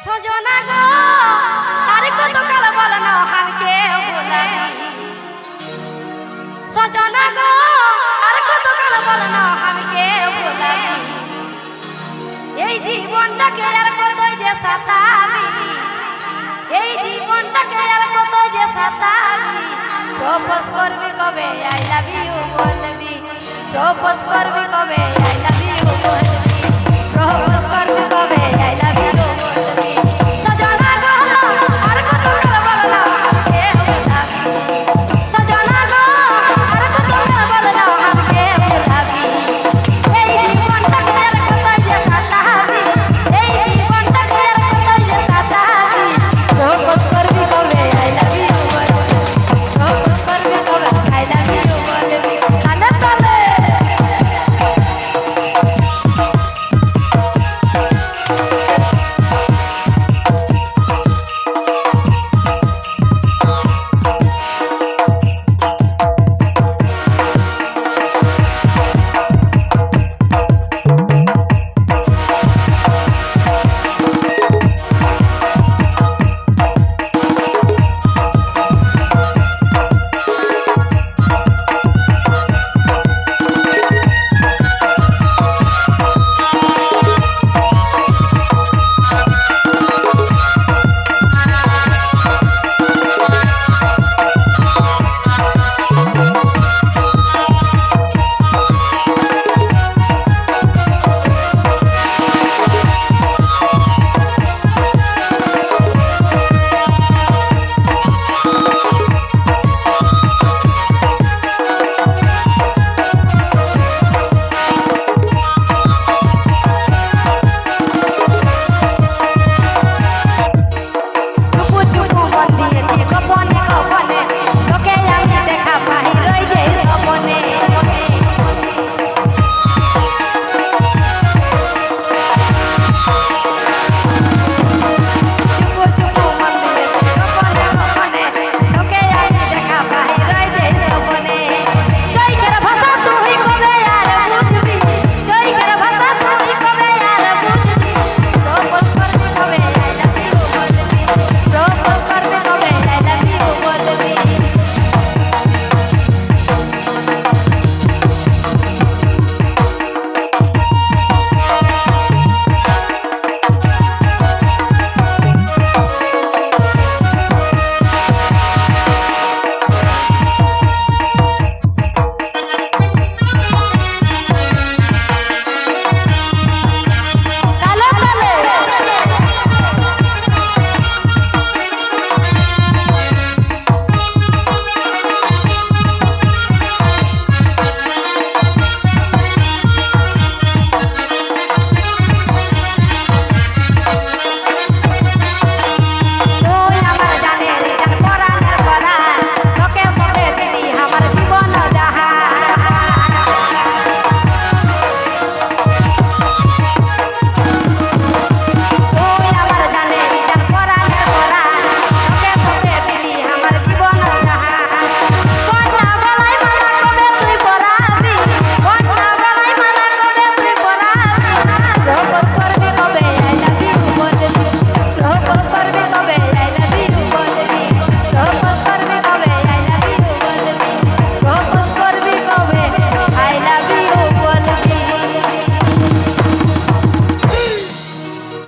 সজনা গো আর কত কাল বল না আমাকে ভুলাবি সজনা গো আর কত কাল বল না আমাকে ভুলাবি এই জীবনটাকে আর কতই যে সাতাবি এই জীবনটাকে আর কতই যে সাতাবি প্রপোজ করবি কবে আই লাভ ইউ বলবি প্রপোজ করবি কবে আই লাভ ইউ বলবি প্রপোজ করবি কবে আই লাভ